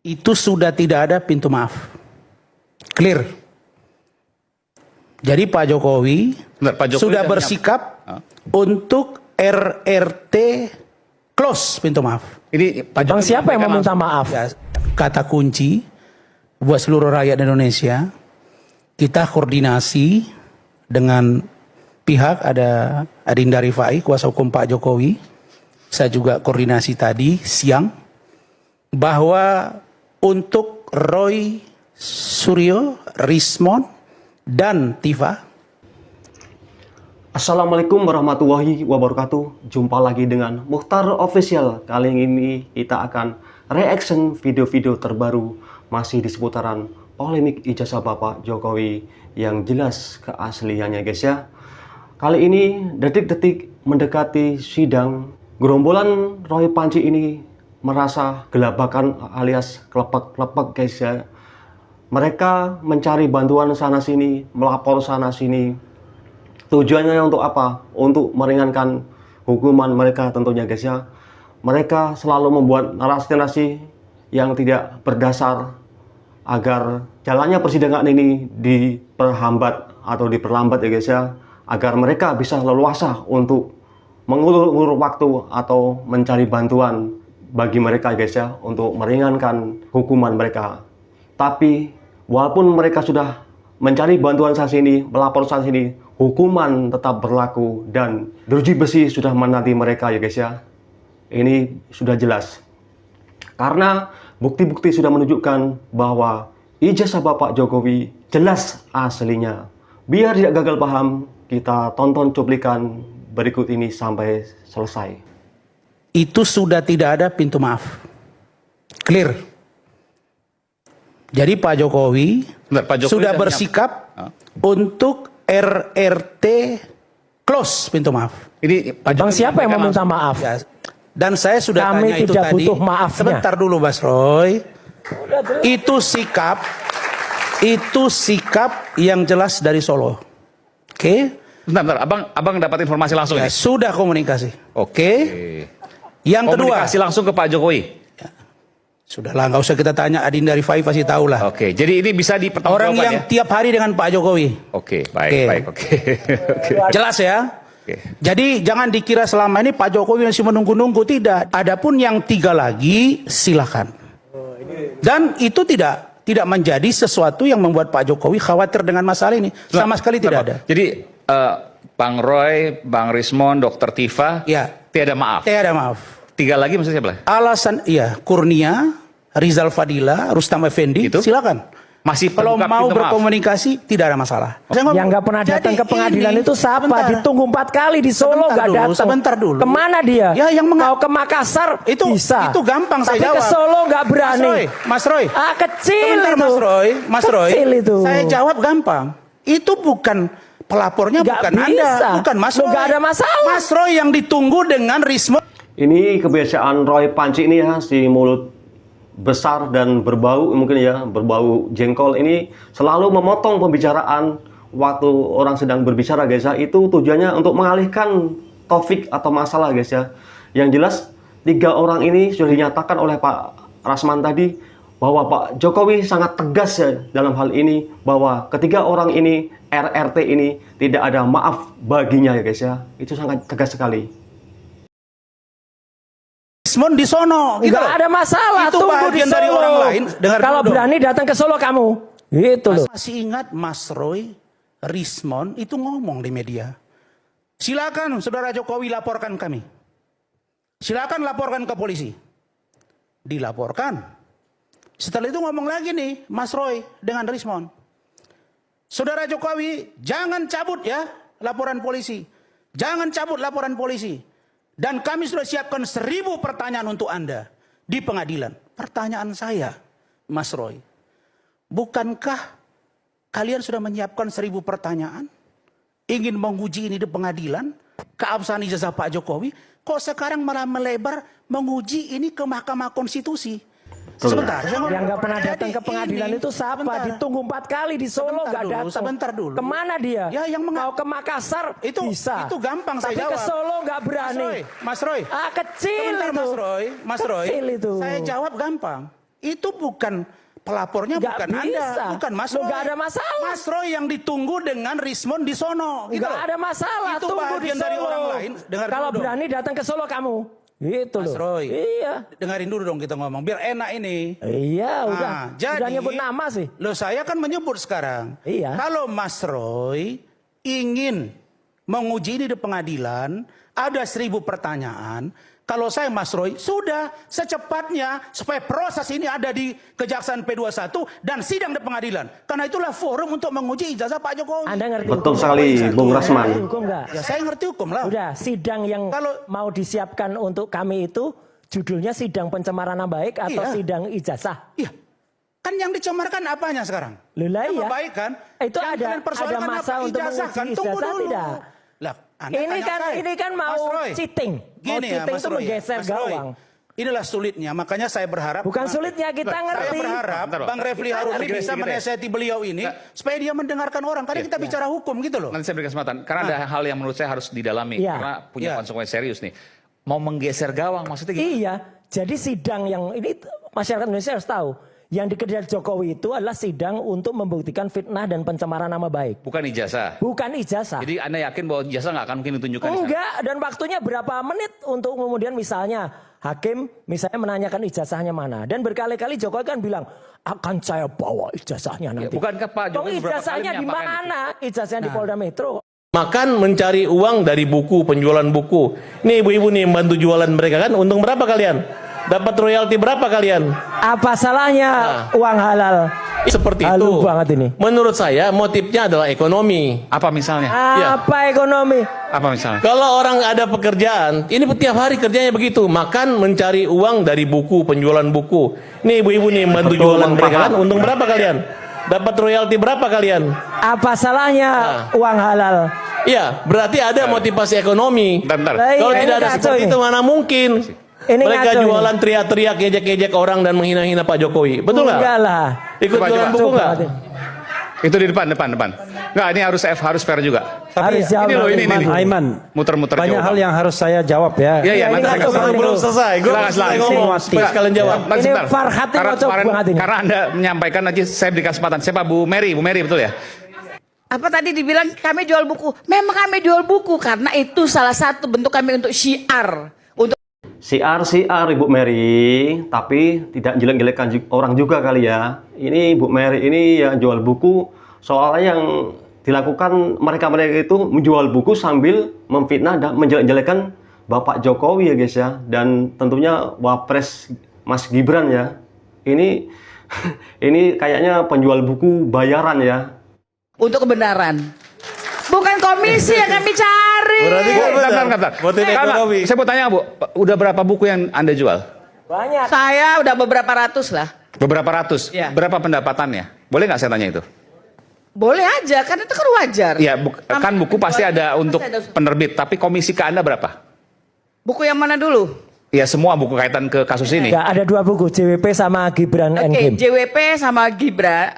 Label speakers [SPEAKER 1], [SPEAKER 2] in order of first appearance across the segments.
[SPEAKER 1] itu sudah tidak ada pintu maaf. Clear. Jadi Pak Jokowi, sudah bersikap untuk RRT close pintu maaf.
[SPEAKER 2] Ini Pak
[SPEAKER 3] Bang, siapa yang meminta maaf?
[SPEAKER 1] Ya, kata kunci buat seluruh rakyat Indonesia, kita koordinasi dengan pihak, ada Adinda Rifai, kuasa hukum Pak Jokowi. Saya juga koordinasi tadi siang bahwa untuk Roy Suryo, Rismon, dan Tifa.
[SPEAKER 4] Assalamualaikum warahmatullahi wabarakatuh. Jumpa lagi dengan Mukhtar Official. Kali ini kita akan reaction video-video terbaru masih di seputaran polemik ijazah Bapak Jokowi yang jelas keasliannya, guys ya. Kali ini detik-detik mendekati sidang, gerombolan Roy Panci ini merasa gelabakan alias klepek-klepek, guys ya. Mereka mencari bantuan sana sini, melapor sana sini. Tujuannya untuk apa? Untuk meringankan hukuman mereka tentunya, guys ya. Mereka selalu membuat narasi-narasi yang tidak berdasar agar jalannya persidangan ini diperhambat atau diperlambat, ya guys ya. Agar mereka bisa leluasa untuk mengulur waktu atau mencari bantuan bagi mereka, guys ya, untuk meringankan hukuman mereka. Tapi walaupun mereka sudah mencari bantuan saat ini, melapor saat ini, hukuman tetap berlaku dan jeruji besi sudah menanti mereka, ya guys ya. Ini sudah jelas. Karena bukti-bukti sudah menunjukkan bahwa ijazah Bapak Jokowi jelas aslinya. Biar tidak gagal paham, kita tonton cuplikan berikut ini sampai selesai.
[SPEAKER 1] Itu sudah tidak ada pintu maaf. Clear. Jadi Pak Jokowi, sudah bersikap untuk RRT close pintu maaf.
[SPEAKER 2] Ini
[SPEAKER 3] Bang, siapa yang meminta maaf?
[SPEAKER 1] Ya, dan saya sudah
[SPEAKER 3] Kami
[SPEAKER 1] tanya itu
[SPEAKER 3] tidak
[SPEAKER 1] tadi.
[SPEAKER 3] butuh maafnya.
[SPEAKER 1] Sebentar dulu, Mas Roy. Itu sikap yang jelas dari Solo. Oke?
[SPEAKER 2] Bentar, abang dapat informasi langsung
[SPEAKER 1] Ya,
[SPEAKER 2] ya?
[SPEAKER 1] sudah komunikasi. Oke? Yang kedua,
[SPEAKER 2] komunikasi langsung ke Pak Jokowi.
[SPEAKER 1] sudahlah, nggak usah kita tanya, Adinda Rifai pasti tahu lah.
[SPEAKER 2] Oke, jadi ini bisa dipertanggungjawabkan
[SPEAKER 1] Orang yang
[SPEAKER 2] ya?
[SPEAKER 1] tiap hari dengan Pak Jokowi.
[SPEAKER 2] Oke, baik.
[SPEAKER 1] Jelas ya? Jadi jangan dikira selama ini Pak Jokowi masih menunggu-nunggu, tidak. Adapun yang 3 lagi, silakan. Dan itu tidak menjadi sesuatu yang membuat Pak Jokowi khawatir dengan masalah ini. Sama sekali tidak ada.
[SPEAKER 2] Jadi Bang Roy, Bang Rismon, Dr. Tifa,
[SPEAKER 1] Ya.
[SPEAKER 2] tiada maaf.
[SPEAKER 1] Tiada maaf.
[SPEAKER 2] 3 lagi maksudnya siapa?
[SPEAKER 1] Alasan, iya, Kurnia, Rizal Fadila, Rustam Effendi,
[SPEAKER 2] Itu?
[SPEAKER 1] silakan.
[SPEAKER 2] Masih
[SPEAKER 1] Kalau
[SPEAKER 2] terbuka
[SPEAKER 1] mau
[SPEAKER 2] pintu maaf.
[SPEAKER 1] berkomunikasi, tidak ada masalah.
[SPEAKER 3] Yang nggak pernah datang ke pengadilan itu siapa?
[SPEAKER 1] sebentar.
[SPEAKER 3] Ditunggu 4 kali di Solo nggak datang.
[SPEAKER 1] Sebentar dulu.
[SPEAKER 3] Kemana dia?
[SPEAKER 1] Ya, yang
[SPEAKER 3] mau ke Makassar
[SPEAKER 1] itu
[SPEAKER 3] bisa.
[SPEAKER 1] Itu gampang
[SPEAKER 3] Tapi
[SPEAKER 1] saya jawab.
[SPEAKER 3] ke Solo nggak berani.
[SPEAKER 1] Mas Roy.
[SPEAKER 3] Kecil
[SPEAKER 1] Sebentar,
[SPEAKER 3] itu.
[SPEAKER 1] Mas Roy.
[SPEAKER 3] Kecil itu.
[SPEAKER 1] Saya jawab gampang. Itu bukan pelapornya,
[SPEAKER 3] Nggak
[SPEAKER 1] bukan
[SPEAKER 3] bisa.
[SPEAKER 1] Anda, bukan Mas Roy.
[SPEAKER 3] Nggak ada masalah.
[SPEAKER 1] Mas Roy yang ditunggu dengan Risma.
[SPEAKER 4] Ini kebiasaan Roy Panci ini ya, si mulut besar dan berbau, mungkin ya, berbau jengkol ini selalu memotong pembicaraan waktu orang sedang berbicara, guys ya. Itu tujuannya untuk mengalihkan topik atau masalah, guys ya. Yang jelas 3 orang ini sudah dinyatakan oleh Pak Rasman tadi bahwa Pak Jokowi sangat tegas ya dalam hal ini, bahwa ketiga orang ini, RRT ini, tidak ada maaf baginya, ya guys ya. Itu sangat tegas sekali.
[SPEAKER 1] Rismon di sono, gitu.
[SPEAKER 3] Nggak ada masalah.
[SPEAKER 1] Itu
[SPEAKER 3] Tunggu di
[SPEAKER 1] bagian
[SPEAKER 3] Solo.
[SPEAKER 1] dari orang lain. Dengar
[SPEAKER 3] Kalau
[SPEAKER 1] dulu dong.
[SPEAKER 3] berani datang ke Solo kamu. Gitu loh.
[SPEAKER 1] Masih ingat Mas Roy, Rismon itu ngomong di media. Silakan Saudara Jokowi laporkan kami. Silakan laporkan ke polisi. Dilaporkan. Setelah itu ngomong lagi nih Mas Roy dengan Rismon. Saudara Jokowi, jangan cabut ya laporan polisi. Jangan cabut laporan polisi. Dan kami sudah siapkan 1000 pertanyaan untuk Anda di pengadilan. Pertanyaan saya, Mas Roy, bukankah kalian sudah menyiapkan 1000 pertanyaan? Ingin menguji ini di pengadilan? Keabsahan ijazah Pak Jokowi? Kok sekarang malah melebar menguji ini ke Mahkamah Konstitusi? Sebentar.
[SPEAKER 3] Yang nggak pernah datang ke pengadilan itu siapa?
[SPEAKER 1] Sebentar.
[SPEAKER 3] Ditunggu 4 kali di Solo nggak datang.
[SPEAKER 1] Sebentar dulu.
[SPEAKER 3] Kemana dia?
[SPEAKER 1] Ya, yang
[SPEAKER 3] mau ke Makassar
[SPEAKER 1] itu
[SPEAKER 3] bisa.
[SPEAKER 1] Itu gampang saya
[SPEAKER 3] Tapi
[SPEAKER 1] jawab.
[SPEAKER 3] ke Solo nggak berani.
[SPEAKER 1] Mas Roy.
[SPEAKER 3] Kecil
[SPEAKER 1] Sebentar,
[SPEAKER 3] itu.
[SPEAKER 1] Mas Roy.
[SPEAKER 3] Kecil itu.
[SPEAKER 1] Saya jawab gampang. Itu bukan pelapornya,
[SPEAKER 3] Nggak
[SPEAKER 1] bukan
[SPEAKER 3] bisa.
[SPEAKER 1] Anda, bukan Mas
[SPEAKER 3] Loh,
[SPEAKER 1] Roy.
[SPEAKER 3] nggak ada masalah.
[SPEAKER 1] Mas Roy yang ditunggu dengan Rismond di sono. Gitu
[SPEAKER 3] Nggak
[SPEAKER 1] loh.
[SPEAKER 3] ada masalah,
[SPEAKER 1] Itu
[SPEAKER 3] tunggu di
[SPEAKER 1] bagian
[SPEAKER 3] Solo.
[SPEAKER 1] dari orang lain. Dengar
[SPEAKER 3] Kalau
[SPEAKER 1] dulu dong.
[SPEAKER 3] berani datang ke Solo kamu. Gitu
[SPEAKER 1] Mas
[SPEAKER 3] loh.
[SPEAKER 1] Roy,
[SPEAKER 3] Iya.
[SPEAKER 1] dengerin dulu dong kita ngomong, biar enak ini.
[SPEAKER 3] Iya, udah.
[SPEAKER 1] Ah, jadi,
[SPEAKER 3] Udah nyebut nama sih.
[SPEAKER 1] Loh saya kan menyebut sekarang.
[SPEAKER 3] Iya.
[SPEAKER 1] Kalau Mas Roy ingin menguji ini di pengadilan, ada 1000 pertanyaan. Kalau saya Mas Roy, sudah secepatnya supaya proses ini ada di Kejaksaan P21 dan sidang di pengadilan. Karena itulah forum untuk menguji ijazah Pak Jokowi.
[SPEAKER 3] Anda ngerti
[SPEAKER 4] Betul
[SPEAKER 3] hukum?
[SPEAKER 4] sekali, Bung Rasman.
[SPEAKER 3] Ngerti hukum nggak?
[SPEAKER 1] Ya saya ngerti hukum lah.
[SPEAKER 3] Udah, sidang yang
[SPEAKER 1] Kalau-
[SPEAKER 3] mau disiapkan untuk kami itu judulnya sidang pencemaran nama baik atau
[SPEAKER 1] Iya.
[SPEAKER 3] sidang ijazah?
[SPEAKER 1] Iya. Kan yang dicemarkan apanya sekarang?
[SPEAKER 3] Lah iya.
[SPEAKER 1] Nama baik kan?
[SPEAKER 3] Itu
[SPEAKER 1] Yang
[SPEAKER 3] ada
[SPEAKER 1] kalian persoalkan
[SPEAKER 3] masa
[SPEAKER 1] apa?
[SPEAKER 3] untuk
[SPEAKER 1] Ijazah
[SPEAKER 3] menguji
[SPEAKER 1] kan? Tunggu
[SPEAKER 3] ijazah
[SPEAKER 1] dulu.
[SPEAKER 3] tidak?
[SPEAKER 1] Lah, Anda
[SPEAKER 3] Ini
[SPEAKER 1] tanya
[SPEAKER 3] kan
[SPEAKER 1] saya.
[SPEAKER 3] ini kan mau
[SPEAKER 1] Mas Roy,
[SPEAKER 3] cheating. Mau
[SPEAKER 1] Gini ya
[SPEAKER 3] cheating
[SPEAKER 1] Mas
[SPEAKER 3] itu
[SPEAKER 1] Roy.
[SPEAKER 3] menggeser
[SPEAKER 1] Mas Roy,
[SPEAKER 3] gawang.
[SPEAKER 1] Inilah sulitnya, makanya saya berharap.
[SPEAKER 3] Bukan sulitnya, kita
[SPEAKER 1] Saya
[SPEAKER 3] ngerti.
[SPEAKER 1] berharap
[SPEAKER 2] Bentar, Pak.
[SPEAKER 1] Bang Refli Harun ini bisa menasihati beliau ini supaya dia mendengarkan orang. Karena kita bicara hukum gitu loh.
[SPEAKER 2] Nanti saya beri kesempatan. Karena ada hal yang menurut saya harus didalami.
[SPEAKER 3] Iya.
[SPEAKER 2] Karena punya
[SPEAKER 1] Iya.
[SPEAKER 2] konsekuensi serius nih. Mau menggeser gawang maksudnya gimana?
[SPEAKER 3] Iya, jadi sidang yang ini masyarakat Indonesia harus tahu. Yang dikejar Jokowi itu adalah sidang untuk membuktikan fitnah dan pencemaran nama baik.
[SPEAKER 2] Bukan ijazah.
[SPEAKER 3] Bukan ijazah.
[SPEAKER 2] Jadi Anda yakin bahwa ijazah nggak akan mungkin ditunjukkan? di sana?
[SPEAKER 3] Enggak, dan waktunya berapa menit untuk kemudian misalnya hakim misalnya menanyakan ijazahnya mana. Dan berkali-kali Jokowi kan bilang, akan saya bawa ijazahnya nanti.
[SPEAKER 2] bukankah Pak Jokowi
[SPEAKER 3] Dong,
[SPEAKER 2] beberapa kali
[SPEAKER 3] ijazahnya di
[SPEAKER 2] menyampaikan
[SPEAKER 3] mana? Ijazahnya di Polda Metro.
[SPEAKER 5] Makan mencari uang dari buku, penjualan buku. Nih ibu-ibu nih membantu jualan mereka kan, untung berapa kalian? Dapat royalti berapa kalian?
[SPEAKER 3] Apa salahnya uang halal?
[SPEAKER 5] Seperti
[SPEAKER 3] Halu
[SPEAKER 5] itu.
[SPEAKER 3] banget ini.
[SPEAKER 5] Menurut saya motifnya adalah ekonomi.
[SPEAKER 2] Apa misalnya?
[SPEAKER 5] Ya.
[SPEAKER 3] Apa ekonomi?
[SPEAKER 2] Apa misalnya?
[SPEAKER 5] Kalau orang ada pekerjaan, ini tiap hari kerjanya begitu, makan mencari uang dari buku, penjualan buku. Nih ibu-ibu nih membantu
[SPEAKER 4] Betul,
[SPEAKER 5] jualan
[SPEAKER 4] Bang
[SPEAKER 5] mereka kan,
[SPEAKER 4] Farhan.
[SPEAKER 5] untung berapa kalian? Dapat royalti berapa kalian?
[SPEAKER 3] Apa salahnya uang halal?
[SPEAKER 5] Iya, berarti ada motivasi ekonomi.
[SPEAKER 2] Bentar.
[SPEAKER 3] Lah, iya,
[SPEAKER 5] Kalau
[SPEAKER 3] ini
[SPEAKER 5] tidak ada
[SPEAKER 3] ngaco
[SPEAKER 5] seperti
[SPEAKER 3] ini.
[SPEAKER 5] itu mana mungkin?
[SPEAKER 3] Ini
[SPEAKER 5] Mereka
[SPEAKER 3] ngaco
[SPEAKER 5] jualan teriak-teriak, ngejek-ngejek orang dan menghina-hina Pak Jokowi. Betul nggak?
[SPEAKER 3] Enggak lah.
[SPEAKER 5] Ikut
[SPEAKER 2] Coba,
[SPEAKER 5] jualan
[SPEAKER 2] coba.
[SPEAKER 5] buku nggak?
[SPEAKER 2] Itu di depan. Nggak, ini harus fair juga.
[SPEAKER 3] Harus jawab.
[SPEAKER 2] Ini loh, ini.
[SPEAKER 6] Aiman,
[SPEAKER 2] Muter-muter
[SPEAKER 6] banyak
[SPEAKER 2] jawab.
[SPEAKER 6] hal yang harus saya jawab ya.
[SPEAKER 2] Iya,
[SPEAKER 3] ini
[SPEAKER 2] nanti saya
[SPEAKER 3] ngaco
[SPEAKER 2] kasih.
[SPEAKER 3] banget.
[SPEAKER 5] Belum selesai. Gue
[SPEAKER 2] Silakan,
[SPEAKER 5] selesai
[SPEAKER 2] silakan.
[SPEAKER 5] ngomong.
[SPEAKER 6] Ini
[SPEAKER 5] Supaya kalian jawab.
[SPEAKER 2] Nanti
[SPEAKER 3] Ini
[SPEAKER 2] sebentar.
[SPEAKER 3] Farhat yang ngocok banget ini.
[SPEAKER 2] Karena Anda menyampaikan nanti saya beri kesempatan. Siapa Bu Mary? Bu Mary betul ya?
[SPEAKER 7] Apa tadi dibilang kami jual buku? Memang kami jual buku karena itu salah satu bentuk kami untuk syiar. Untuk
[SPEAKER 4] Siar Ibu Mary, tapi tidak jelek-jelekan orang juga kali ya. Ini Ibu Mary ini yang jual buku, soalnya yang dilakukan mereka-mereka itu menjual buku sambil memfitnah dan menjelek-jelekan Bapak Jokowi ya guys ya. Dan tentunya Wapres Mas Gibran ya. Ini ini kayaknya penjual buku bayaran ya.
[SPEAKER 7] untuk kebenaran. Bukan komisi yang kami cari.
[SPEAKER 5] Berarti kan
[SPEAKER 2] Bentar.
[SPEAKER 5] motif
[SPEAKER 2] Karena
[SPEAKER 5] ekonomi.
[SPEAKER 2] saya mau tanya Bu, udah berapa buku yang Anda jual?
[SPEAKER 3] Banyak.
[SPEAKER 7] Saya udah beberapa ratus lah.
[SPEAKER 2] Beberapa ratus.
[SPEAKER 7] Ya.
[SPEAKER 2] Berapa pendapatannya? Boleh nggak saya tanya itu?
[SPEAKER 7] Boleh aja, kan itu kan wajar.
[SPEAKER 2] Iya, kan buku pasti ada untuk
[SPEAKER 7] Pasti ada.
[SPEAKER 2] penerbit, tapi komisi ke Anda berapa?
[SPEAKER 7] Buku yang mana dulu?
[SPEAKER 2] Ya semua buku kaitan ke kasus ini.
[SPEAKER 3] Enggak, ada 2 buku, JWP sama Gibran
[SPEAKER 7] Oke,
[SPEAKER 3] Endgame.
[SPEAKER 7] JWP sama Gibran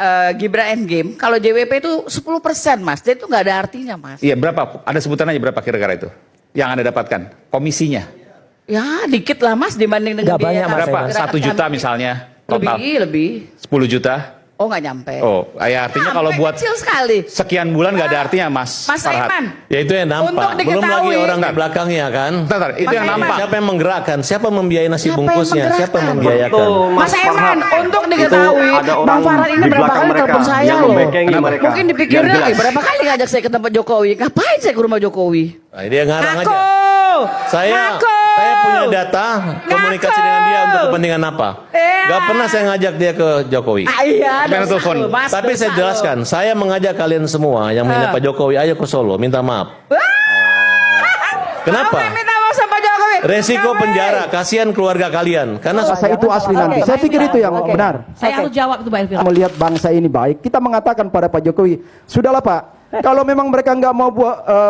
[SPEAKER 7] Endgame. Kalau JWP itu 10% Mas. Jadi itu nggak ada artinya Mas.
[SPEAKER 2] Iya, berapa? Ada sebutan aja berapa kira-kira itu? Yang Anda dapatkan? Komisinya?
[SPEAKER 7] Ya dikit lah Mas dibanding dengan
[SPEAKER 3] Nggak banyak, Mas,
[SPEAKER 2] Berapa?
[SPEAKER 3] saya
[SPEAKER 2] 1 juta misalnya? Total?
[SPEAKER 7] Lebih.
[SPEAKER 2] 10 juta?
[SPEAKER 7] Oh nggak nyampe.
[SPEAKER 2] Oh, ya artinya kalau
[SPEAKER 7] Nyampe,
[SPEAKER 2] buat
[SPEAKER 7] kecil sekali.
[SPEAKER 2] sekian bulan nggak ada artinya Mas
[SPEAKER 7] Mas
[SPEAKER 2] Farhat.
[SPEAKER 7] Aiman.
[SPEAKER 5] Ya itu yang
[SPEAKER 7] Untuk
[SPEAKER 5] nampak. Belum lagi
[SPEAKER 7] diketahui.
[SPEAKER 5] orang di belakangnya kan.
[SPEAKER 2] Bentar, itu
[SPEAKER 7] Mas
[SPEAKER 2] yang
[SPEAKER 7] Aiman.
[SPEAKER 2] nampak.
[SPEAKER 5] Siapa yang menggerakkan? Siapa membiayai nasi
[SPEAKER 7] Siapa yang
[SPEAKER 5] bungkusnya? Siapa yang
[SPEAKER 7] menggerakkan?
[SPEAKER 5] membiayakan?
[SPEAKER 4] Betul,
[SPEAKER 7] Mas Aiman,
[SPEAKER 4] Farhan.
[SPEAKER 7] untuk
[SPEAKER 4] Itu
[SPEAKER 7] diketahui,
[SPEAKER 4] ada orang
[SPEAKER 7] Bang Farhan ini
[SPEAKER 4] di
[SPEAKER 7] berapa
[SPEAKER 4] belakang
[SPEAKER 7] kali
[SPEAKER 4] mereka
[SPEAKER 7] telepon saya
[SPEAKER 4] yang
[SPEAKER 7] loh.
[SPEAKER 4] membekengi mereka.
[SPEAKER 7] Mungkin dipikirnya
[SPEAKER 4] Yang jelas.
[SPEAKER 7] berapa kali ngajak saya ke tempat Jokowi. Ngapain saya ke rumah Jokowi?
[SPEAKER 5] Nah, dia ngarang
[SPEAKER 7] Ngaku!
[SPEAKER 5] aja. Saya punya data komunikasi dengan dia untuk kepentingan apa?
[SPEAKER 7] Iya.
[SPEAKER 5] Gak pernah saya ngajak dia ke Jokowi.
[SPEAKER 7] Ah, iya,
[SPEAKER 2] Main
[SPEAKER 7] dosa
[SPEAKER 2] telepon.
[SPEAKER 7] lo, Mas,
[SPEAKER 5] Tapi
[SPEAKER 7] dosa
[SPEAKER 5] saya
[SPEAKER 7] lo.
[SPEAKER 5] jelaskan, saya mengajak kalian semua yang menghina Pak Jokowi, ayo ke Solo, minta maaf. Kenapa?
[SPEAKER 7] Kamu yang minta maaf sama Pak Jokowi.
[SPEAKER 5] Resiko
[SPEAKER 7] Kamu.
[SPEAKER 5] penjara, kasihan keluarga kalian. Karena
[SPEAKER 6] Bangsa itu asli nanti. Saya pikir itu yang benar.
[SPEAKER 8] Saya harus jawab itu Pak Elvira.
[SPEAKER 6] Melihat bangsa ini baik, kita mengatakan pada Pak Jokowi, sudahlah Pak, Kalau memang mereka nggak mau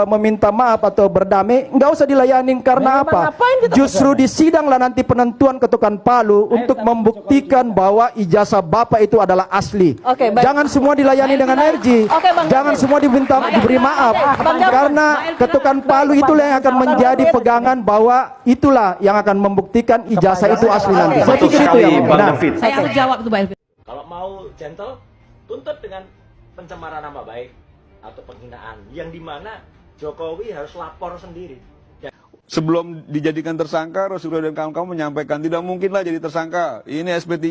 [SPEAKER 6] meminta maaf atau berdamai, nggak usah dilayanin karena
[SPEAKER 3] Memang
[SPEAKER 6] apa?
[SPEAKER 3] ngapain kita
[SPEAKER 6] Justru di sidang lah nanti penentuan ketukan palu untuk membuktikan bahwa ijazah Bapak itu adalah asli.
[SPEAKER 7] Oke, baik.
[SPEAKER 6] Jangan semua dilayani dengan energi.
[SPEAKER 7] Oke, Bang
[SPEAKER 6] Jangan
[SPEAKER 7] David.
[SPEAKER 6] semua diberi maaf.
[SPEAKER 7] Bang David.
[SPEAKER 6] Karena ketukan palu itulah yang akan menjadi pegangan bahwa itulah yang akan membuktikan ijazah itu asli nanti. Saya
[SPEAKER 4] Betul
[SPEAKER 6] pikir itu
[SPEAKER 4] sekali,
[SPEAKER 6] yang
[SPEAKER 4] Bang
[SPEAKER 6] benar.
[SPEAKER 4] David.
[SPEAKER 7] Saya harus jawab tuh, Pak Elvin.
[SPEAKER 3] Kalau mau gentle, tuntut dengan pencemaran nama baik atau penghinaan, yang dimana Jokowi harus lapor sendiri.
[SPEAKER 8] Sebelum dijadikan tersangka, Rasulullah dan kawan-kawan menyampaikan tidak mungkinlah jadi tersangka. Ini SP3,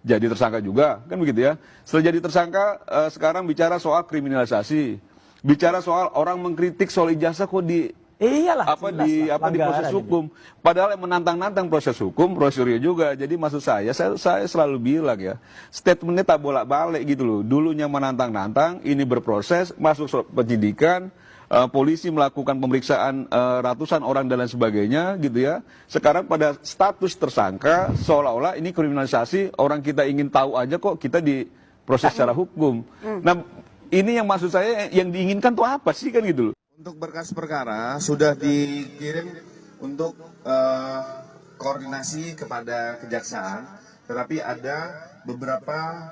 [SPEAKER 8] jadi tersangka juga, kan begitu ya. Setelah jadi tersangka, sekarang bicara soal kriminalisasi, bicara soal orang mengkritik soal ijazah kok di
[SPEAKER 3] Iyalah.
[SPEAKER 8] apa
[SPEAKER 3] jelas
[SPEAKER 8] di
[SPEAKER 3] lah,
[SPEAKER 8] apa di
[SPEAKER 3] pelanggaran
[SPEAKER 8] proses
[SPEAKER 3] ini.
[SPEAKER 8] hukum. Padahal yang menantang-nantang proses hukum, prosedurnya juga. Jadi maksud saya selalu bilang ya, statementnya tak bolak-balik gitu loh. Dulunya menantang-nantang, ini berproses, masuk penyidikan, polisi melakukan pemeriksaan ratusan orang dan lain sebagainya gitu ya. Sekarang pada status tersangka, seolah-olah ini kriminalisasi, orang kita ingin tahu aja kok kita diproses secara hukum. Nah, ini yang maksud saya yang diinginkan tuh apa sih kan gitu loh.
[SPEAKER 9] Untuk berkas perkara sudah dikirim untuk koordinasi kepada kejaksaan, tetapi ada beberapa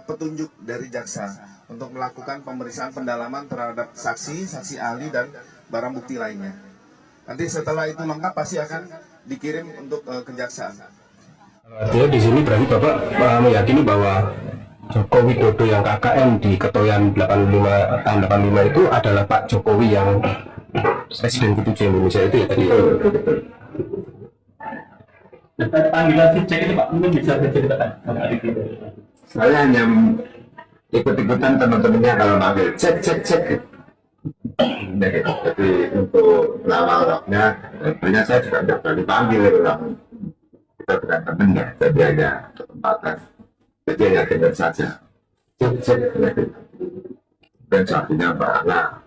[SPEAKER 9] petunjuk dari jaksa untuk melakukan pemeriksaan pendalaman terhadap saksi, saksi ahli dan barang bukti lainnya. Nanti setelah itu lengkap pasti akan dikirim untuk kejaksaan.
[SPEAKER 10] Artinya di sini berarti Bapak meyakini bahwa Joko Widodo yang KKN di Ketoyan 85 tahun 85 itu adalah Pak Jokowi yang Presiden ke-7 Indonesia itu ya tadi.
[SPEAKER 5] Panggilan si cek itu Pak, mungkin bisa diceritakan.
[SPEAKER 10] Saya hanya ikut-ikutan teman-temannya kalau manggil cek. Jadi untuk lawak-lawaknya, sebenarnya saya juga tidak berani panggil kita bukan teman ya, jadi hanya kesempatan. Jadi hanya dengar saja. Cek. Dan sapinya Pak Anak.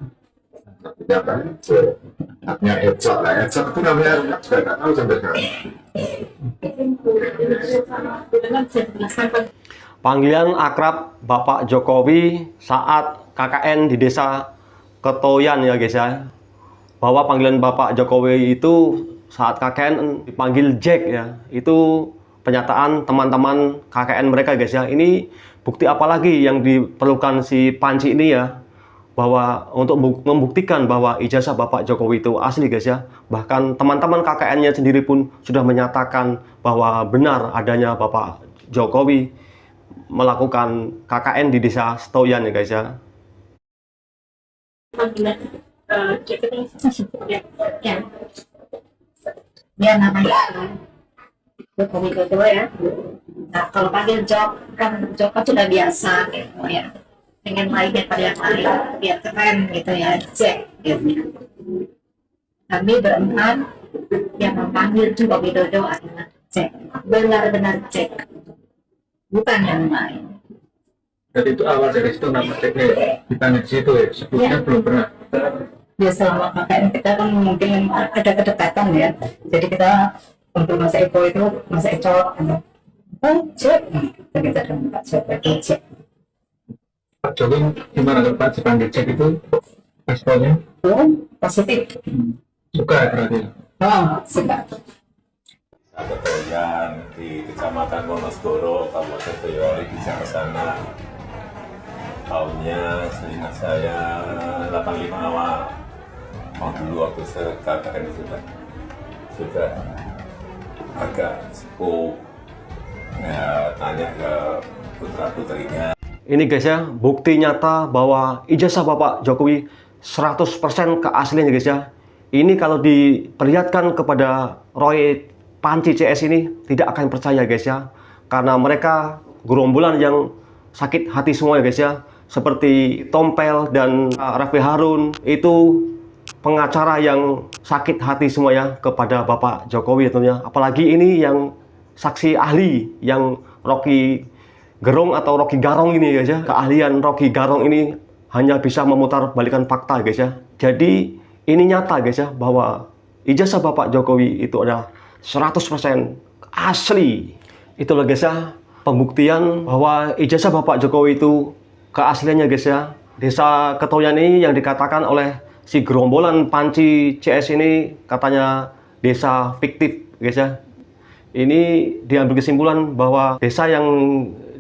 [SPEAKER 10] Sapinya Pak Ejo. Sapinya Ejo lah. Ejo itu namanya juga tidak tahu sampai sekarang.
[SPEAKER 4] Panggilan akrab Bapak Jokowi saat KKN di desa Ketoyan ya guys ya. Bahwa panggilan Bapak Jokowi itu saat KKN dipanggil Jack ya. Itu pernyataan teman-teman KKN mereka guys ya. Ini bukti apa lagi yang diperlukan si Panci ini ya, bahwa untuk membuktikan bahwa ijazah Bapak Jokowi itu asli guys ya. Bahkan teman-teman KKN-nya sendiri pun sudah menyatakan bahwa benar adanya Bapak Jokowi melakukan KKN di desa Stoyan ya guys ya.
[SPEAKER 11] Ya namanya Jokowi Widodo ya. Nah kalau panggil Jok kan Jok kan sudah biasa gitu ya. Pengen lain daripada yang lain biar keren gitu ya. Cek gitu. Kami berempat yang memanggil Jokowi Widodo adalah cek. Benar-benar cek. Bukan yang lain.
[SPEAKER 10] Jadi itu awal dari situ nama ceknya ditanya di situ ya. Sebelumnya belum pernah.
[SPEAKER 11] Ya selama KKN kita kan mungkin ada kedekatan ya. Jadi kita untuk Mas Eko itu Mas Eko cek kita dengan Pak Jokowi cek.
[SPEAKER 10] Pak Jokowi gimana ke Pak dipanggil cek itu responnya?
[SPEAKER 11] Positif.
[SPEAKER 10] Suka berarti?
[SPEAKER 11] Suka.
[SPEAKER 12] Ketoyan di Kecamatan Wonosgoro, Kabupaten Boyolali bisa ke sana. Tahunnya seingat saya 85 awal. Mau dulu waktu saya KKN sudah agak sepuh. Ya, tanya ke putra-putrinya.
[SPEAKER 4] Ini guys ya, bukti nyata bahwa ijazah Bapak Jokowi 100% keaslian ya guys ya. Ini kalau diperlihatkan kepada Roy Panci CS ini tidak akan percaya guys ya. Karena mereka gerombolan yang sakit hati semua ya guys ya. Seperti Tompel dan Raffi Harun itu pengacara yang sakit hati semua ya kepada Bapak Jokowi tentunya. Apalagi ini yang saksi ahli yang Rocky Gerung atau Rocky Garong ini guys ya. Keahlian Rocky Garong ini hanya bisa memutar balikan fakta guys ya. Jadi ini nyata guys ya bahwa ijazah Bapak Jokowi itu adalah 100% asli. Itulah guys ya pembuktian bahwa ijazah Bapak Jokowi itu keasliannya guys ya. Desa Ketoyan ini yang dikatakan oleh si gerombolan Panci CS ini katanya desa fiktif, guys ya. Ini diambil kesimpulan bahwa desa yang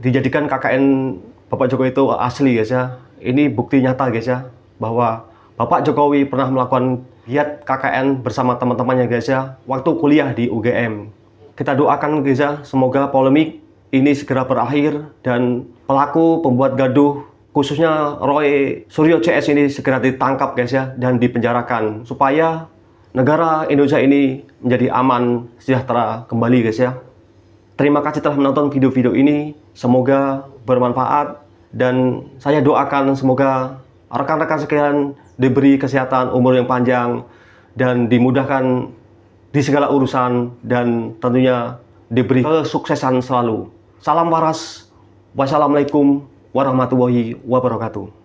[SPEAKER 4] dijadikan KKN Bapak Jokowi itu asli, guys ya. Ini bukti nyata, guys ya, bahwa Bapak Jokowi pernah melakukan giat KKN bersama teman-temannya, guys ya, waktu kuliah di UGM. Kita doakan, guys ya, semoga polemik ini segera berakhir dan pelaku pembuat gaduh khususnya Roy Suryo CS ini segera ditangkap, guys ya, dan dipenjarakan supaya negara Indonesia ini menjadi aman sejahtera kembali, guys ya. Terima kasih telah menonton video-video ini, semoga bermanfaat dan saya doakan semoga rekan-rekan sekalian diberi kesehatan, umur yang panjang dan dimudahkan di segala urusan dan tentunya diberi kesuksesan selalu. Salam waras. Wassalamualaikum warahmatullahi wabarakatuh.